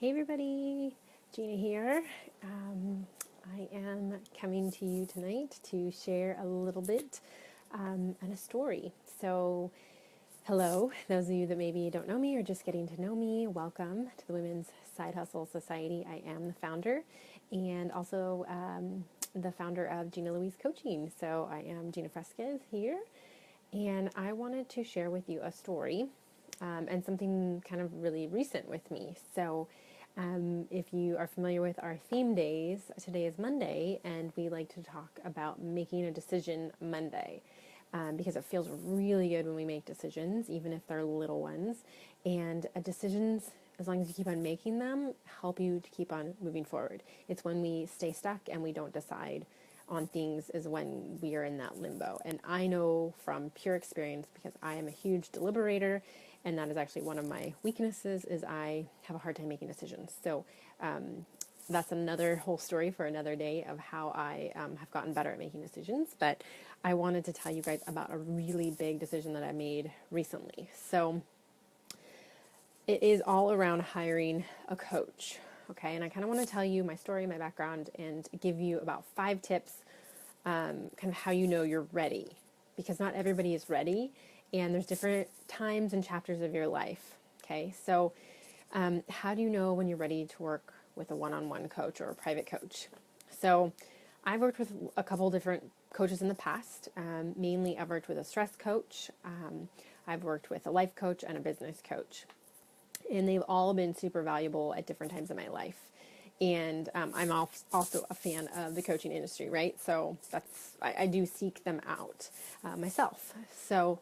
Hey everybody, Gina here. I am coming to you tonight to share a little bit and a story. So, hello, those of you that maybe don't know me or just getting to know me, welcome to the Women's Side Hustle Society. I am the founder and also the founder of Gina Louise Coaching. So, I am Gina Fresquez here, and I wanted to share with you a story and something kind of really recent with me. So, if you are familiar with our theme days, today is Monday, and we like to talk about making a decision Monday because it feels really good when we make decisions, even if they're little ones. And decisions, as long as you keep on making them, help you to keep on moving forward. It's when we stay stuck and we don't decide on things is when we are in that limbo. And I know from pure experience, because I am a huge deliberator, and that is actually one of my weaknesses, is I have a hard time making decisions. So that's another whole story for another day of how I have gotten better at making decisions. But I wanted to tell you guys about a really big decision that I made recently. So it is all around hiring a coach. Okay, and I kind of want to tell you my story, my background, and give you about 5 tips, kind of how you know you're ready, because not everybody is ready, and there's different times and chapters of your life. Okay, so how do you know when you're ready to work with a one-on-one coach or a private coach? So I've worked with a couple different coaches in the past. Mainly I've worked with a stress coach. I've worked with a life coach and a business coach. And they've all been super valuable at different times in my life. And I'm also a fan of the coaching industry, right? So I do seek them out myself. So,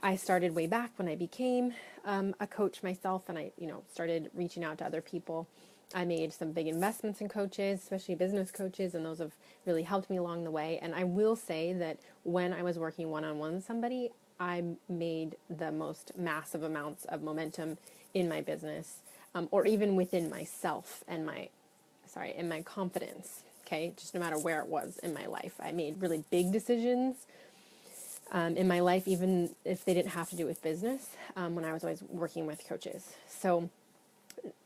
I started way back when I became a coach myself, and I, started reaching out to other people. I made some big investments in coaches, especially business coaches, and those have really helped me along the way. And I will say that when I was working one-on-one with somebody, I made the most massive amounts of momentum in my business, or even within myself and my confidence. Okay, just no matter where it was in my life, I made really big decisions in my life, even if they didn't have to do with business. When I was always working with coaches, so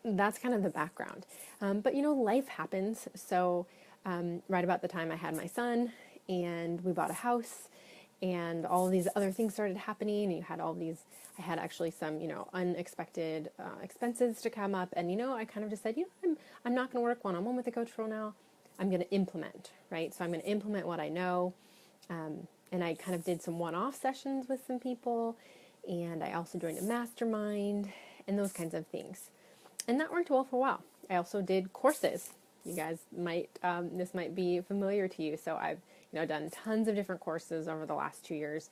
that's kind of the background. But life happens. So right about the time I had my son, and we bought a house, and all of these other things started happening, and I had actually some unexpected expenses to come up, and I kind of just said, I'm not going to work one-on-one with a coach for now. I'm going to implement, right? So I'm going to implement what I know, and I kind of did some one-off sessions with some people, and I also joined a mastermind and those kinds of things, and that worked well for a while. I also did courses. You guys might this might be familiar to you. So I've done tons of different courses over the last 2 years.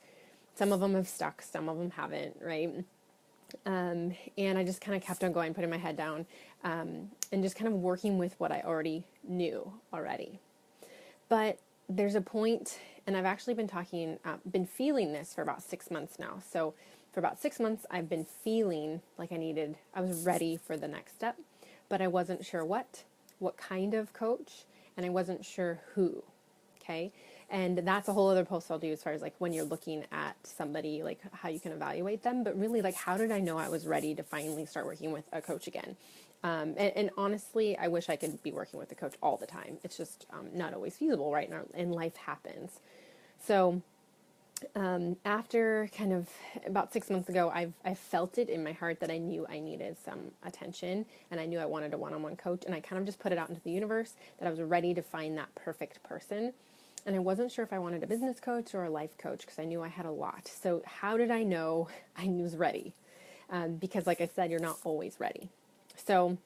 Some of them have stuck, some of them haven't, right? And I just kind of kept on going, putting my head down, and just kind of working with what I already knew already. But there's a point, and I've actually been feeling this for about 6 months now. So for about 6 months, I've been feeling like I was ready for the next step, but I wasn't sure what kind of coach, and I wasn't sure who. Okay. And that's a whole other post I'll do as far as like when you're looking at somebody, like how you can evaluate them, but really like, how did I know I was ready to finally start working with a coach again? And honestly, I wish I could be working with a coach all the time. It's just not always feasible, right? And life happens. So after kind of about 6 months ago, I felt it in my heart that I knew I needed some attention, and I knew I wanted a one-on-one coach, and I kind of just put it out into the universe that I was ready to find that perfect person. And I wasn't sure if I wanted a business coach or a life coach, because I knew I had a lot. So how did I know I was ready? Because like I said, you're not always ready. So,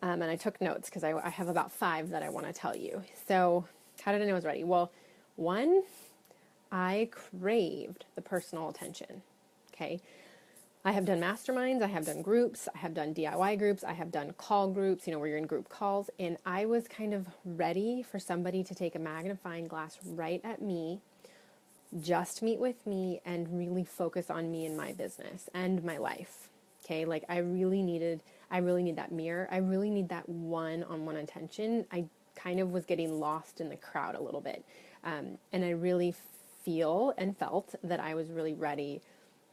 and I took notes because I have about 5 that I want to tell you. So how did I know I was ready? Well, one, I craved the personal attention. Okay. I have done masterminds, I have done groups, I have done DIY groups, I have done call groups, where you're in group calls, and I was kind of ready for somebody to take a magnifying glass right at me, just meet with me, and really focus on me and my business and my life. Okay, like I really need that mirror. I really need that one-on-one attention. I kind of was getting lost in the crowd a little bit, and I really feel and felt that I was really ready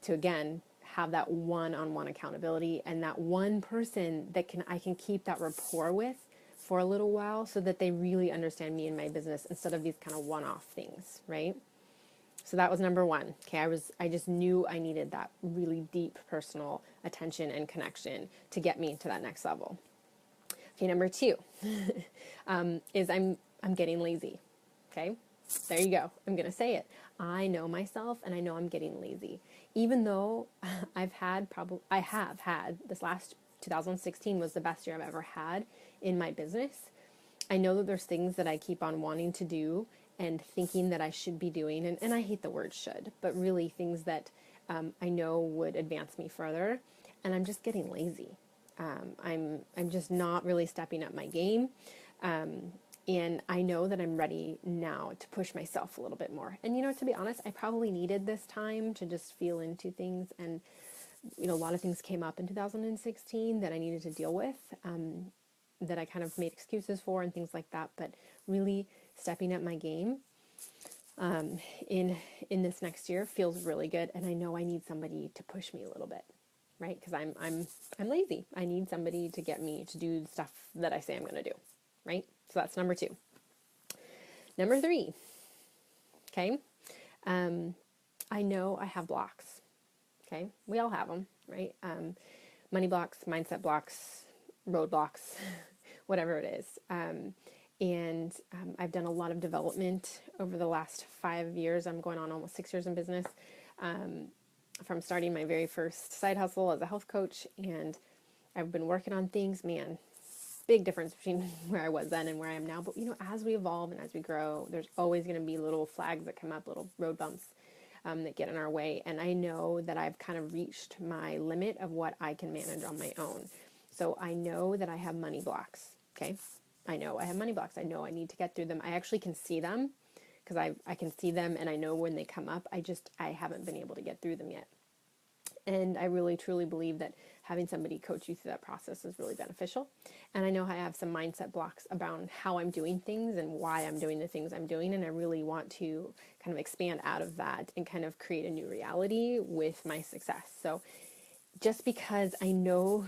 to again have that one-on-one accountability and that one person that I can keep that rapport with for a little while so that they really understand me and my business instead of these kind of one-off things, right? So that was number one. Okay, I just knew I needed that really deep personal attention and connection to get me to that next level. Okay, number two is I'm getting lazy. Okay, there you go. I'm gonna say it. I know myself, and I know I'm getting lazy. Even though I have had this last 2016 was the best year I've ever had in my business. I know that there's things that I keep on wanting to do and thinking that I should be doing, and I hate the word should, but really things that I know would advance me further, and I'm just getting lazy. I'm just not really stepping up my game, and I know that I'm ready now to push myself a little bit more. And to be honest, I probably needed this time to just feel into things, and a lot of things came up in 2016 that I needed to deal with. That I kind of made excuses for and things like that, but really stepping up my game in this next year feels really good, and I know I need somebody to push me a little bit, right? Because I'm lazy. I need somebody to get me to do the stuff that I say I'm going to do, right? So that's number two. Number three, okay. I know I have blocks. Okay, we all have them, right? Money blocks, mindset blocks, roadblocks, whatever it is. And I've done a lot of development over the last 5 years. I'm going on almost 6 years in business, from starting my very first side hustle as a health coach. And I've been working on things, man, big difference between where I was then and where I am now. But, as we evolve and as we grow, there's always going to be little flags that come up, little road bumps that get in our way. And I know that I've kind of reached my limit of what I can manage on my own. So I know that I have money blocks, okay? I know I have money blocks. I know I need to get through them. I actually can see them because I can see them, and I know when they come up. I haven't been able to get through them yet. And I really, truly believe that having somebody coach you through that process is really beneficial. And I know I have some mindset blocks around how I'm doing things and why I'm doing the things I'm doing. And I really want to kind of expand out of that and kind of create a new reality with my success. So just because I know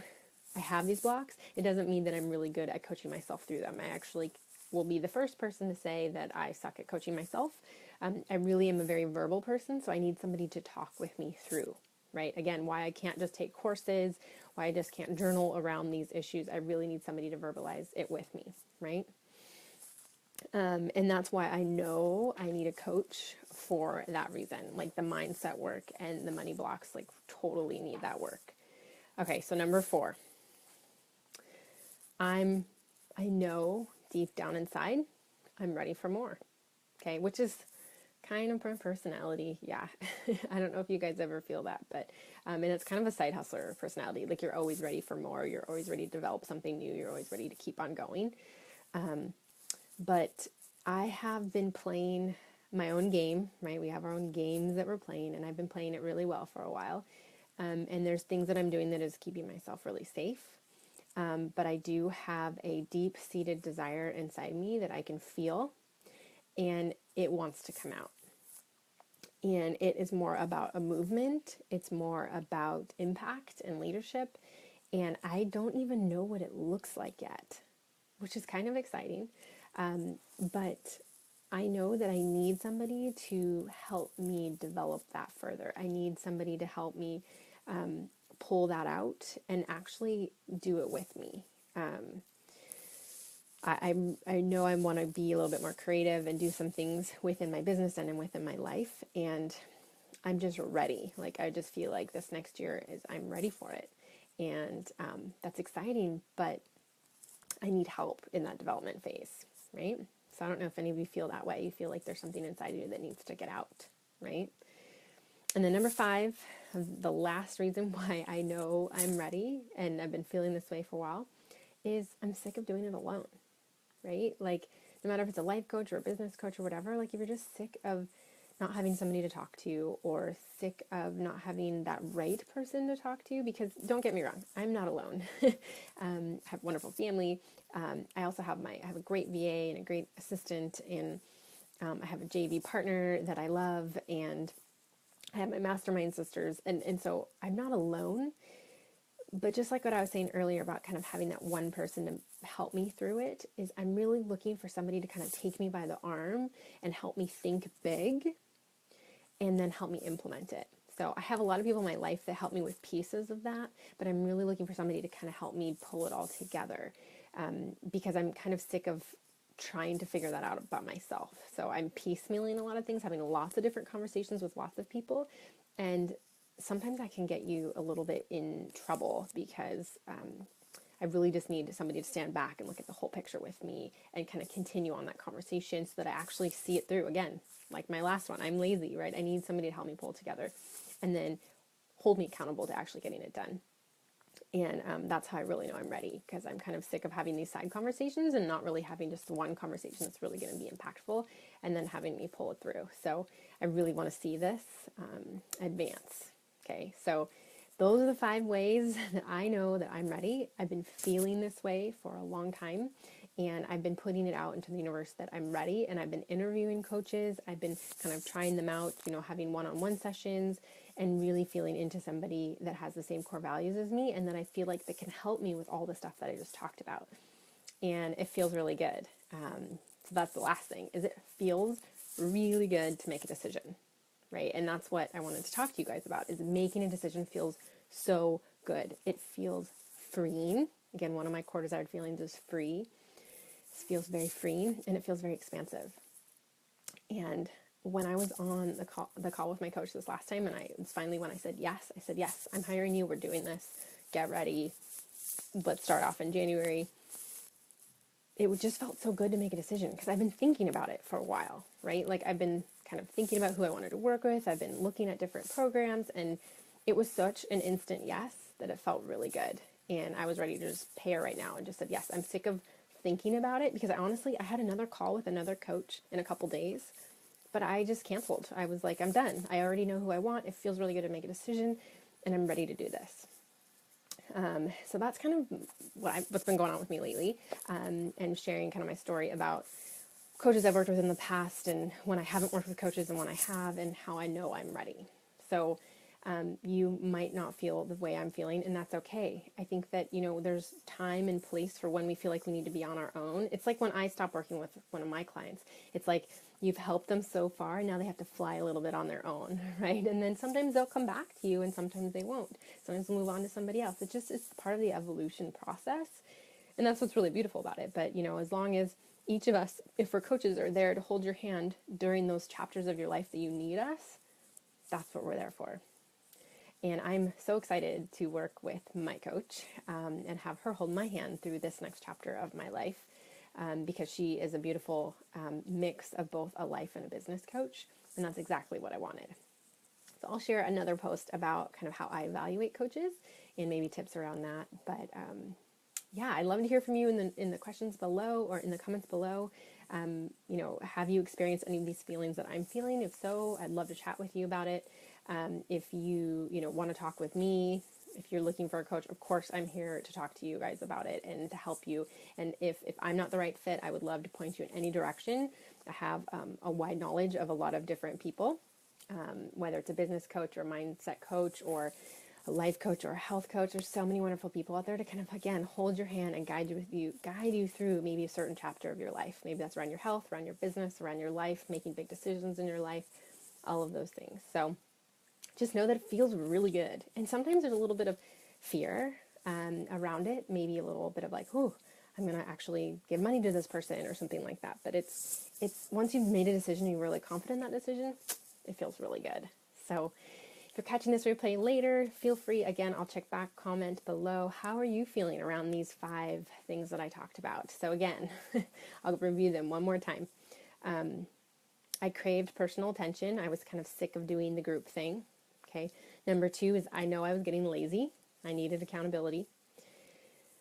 I have these blocks, it doesn't mean that I'm really good at coaching myself through them. I actually will be the first person to say that I suck at coaching myself. I really am a very verbal person, so I need somebody to talk with me through, right? Again, why I can't just take courses, why I just can't journal around these issues. I really need somebody to verbalize it with me, right? And that's why I know I need a coach for that reason. Like the mindset work and the money blocks, like totally need that work. Okay, so number 4. I know deep down inside, I'm ready for more. Okay, which is kind of my personality. Yeah. I don't know if you guys ever feel that, but, and it's kind of a side hustler personality. Like you're always ready for more. You're always ready to develop something new. You're always ready to keep on going. But I have been playing my own game, right? We have our own games that we're playing, and I've been playing it really well for a while. And there's things that I'm doing that is keeping myself really safe. But I do have a deep-seated desire inside me that I can feel, and it wants to come out. And it is more about a movement. It's more about impact and leadership. And I don't even know what it looks like yet, which is kind of exciting. But I know that I need somebody to help me develop that further. I need somebody to help me pull that out and actually do it with me. I know I want to be a little bit more creative and do some things within my business and within my life, and I'm just ready. Like I just feel like this next year I'm ready for it, and that's exciting. But I need help in that development phase, right? So I don't know if any of you feel that way. You feel like there's something inside you that needs to get out, right? And then number 5, the last reason why I know I'm ready, and I've been feeling this way for a while, is I'm sick of doing it alone, right? Like no matter if it's a life coach or a business coach or whatever, like if you're just sick of not having somebody to talk to, or sick of not having that right person to talk to, because don't get me wrong, I'm not alone. I have a wonderful family. I also have I have a great VA and a great assistant, and I have a JV partner that I love, and I have my mastermind sisters, and so I'm not alone. But just like what I was saying earlier about kind of having that one person to help me through it, is I'm really looking for somebody to kind of take me by the arm and help me think big and then help me implement it. So I have a lot of people in my life that help me with pieces of that, but I'm really looking for somebody to kind of help me pull it all together, because I'm kind of sick of trying to figure that out about myself. So I'm piecemealing a lot of things, having lots of different conversations with lots of people, and sometimes I can get you a little bit in trouble because I really just need somebody to stand back and look at the whole picture with me and kind of continue on that conversation so that I actually see it through. Again, like my last one, I'm lazy, right? I need somebody to help me pull it together and then hold me accountable to actually getting it done. And that's how I really know I'm ready, because I'm kind of sick of having these side conversations and not really having just one conversation that's really going to be impactful and then having me pull it through. So I really want to see this advance. Okay, so those are the 5 ways that I know that I'm ready. I've been feeling this way for a long time, and I've been putting it out into the universe that I'm ready, and I've been interviewing coaches. I've been kind of trying them out, having one-on-one sessions and really feeling into somebody that has the same core values as me and that I feel like that can help me with all the stuff that I just talked about. And it feels really good. So that's the last thing, is it feels really good to make a decision, right? And that's what I wanted to talk to you guys about, is making a decision feels so good. It feels freeing. Again, one of my core desired feelings is free. This feels very freeing, and it feels very expansive. And when I was on the call with my coach this last time, and it's finally when I said, yes, I'm hiring you. We're doing this. Get ready. Let's start off in January. It just felt so good to make a decision, because I've been thinking about it for a while, right? Like I've been kind of thinking about who I wanted to work with. I've been looking at different programs, and it was such an instant yes that it felt really good. And I was ready to just pay her right now and just said, yes, I'm sick of thinking about it, because I had another call with another coach in a couple days, but I just canceled. I was like, I'm done. I already know who I want. It feels really good to make a decision, and I'm ready to do this. So that's kind of what's been going on with me lately, and sharing kind of my story about coaches I've worked with in the past, and when I haven't worked with coaches and when I have, and how I know I'm ready. So you might not feel the way I'm feeling, and that's okay. I think that, there's time and place for when we feel like we need to be on our own. It's like when I stopped working with one of my clients, it's like you've helped them so far, and now they have to fly a little bit on their own, right? And then sometimes they'll come back to you, and sometimes they won't. Sometimes they'll move on to somebody else. It's part of the evolution process, and that's what's really beautiful about it. But, as long as each of us, if we're coaches, are there to hold your hand during those chapters of your life that you need us, that's what we're there for. And I'm so excited to work with my coach, and have her hold my hand through this next chapter of my life, because she is a beautiful mix of both a life and a business coach, and that's exactly what I wanted. So I'll share another post about kind of how I evaluate coaches and maybe tips around that. But yeah, I'd love to hear from you in the questions below or in the comments below. Have you experienced any of these feelings that I'm feeling? If so, I'd love to chat with you about it. If you want to talk with me, if you're looking for a coach, of course, I'm here to talk to you guys about it and to help you. And if I'm not the right fit, I would love to point you in any direction. I have a wide knowledge of a lot of different people, whether it's a business coach or a mindset coach or a life coach or a health coach. There's so many wonderful people out there to kind of, again, hold your hand and guide you through maybe a certain chapter of your life. Maybe that's around your health, around your business, around your life, making big decisions in your life, all of those things. So just know that it feels really good. And sometimes there's a little bit of fear around it, maybe a little bit of like, oh, I'm going to actually give money to this person or something like that. But it's once you've made a decision, you're really confident in that decision, it feels really good. So if you're catching this replay later, feel free, again, I'll check back, comment below. How are you feeling around these 5 things that I talked about? So again, I'll review them one more time. I craved personal attention. I was kind of sick of doing the group thing. Okay. Number 2 is I know I was getting lazy. I needed accountability.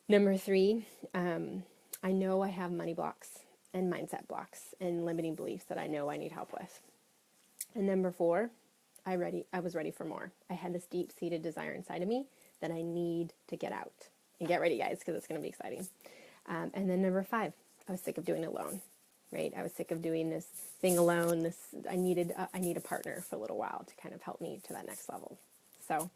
Number 3, I know I have money blocks and mindset blocks and limiting beliefs that I know I need help with. And number 4, I was ready for more. I had this deep-seated desire inside of me that I need to get out. And get ready, guys, because it's going to be exciting. And then number 5, I was sick of doing it alone. right? I was sick of doing this thing alone. I need a partner for a little while to kind of help me to that next level. So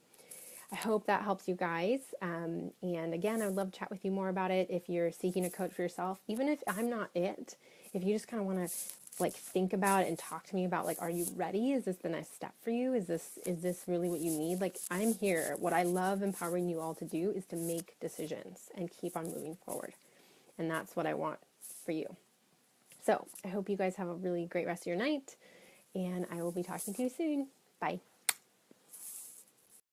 I hope that helps you guys. And again, I would love to chat with you more about it if you're seeking a coach for yourself. Even if I'm not it, if you just kind of want to like think about it and talk to me about like, are you ready? Is this the next step for you? Is this really what you need? Like, I'm here. What I love empowering you all to do is to make decisions and keep on moving forward. And that's what I want for you. So I hope you guys have a really great rest of your night, and I will be talking to you soon. Bye.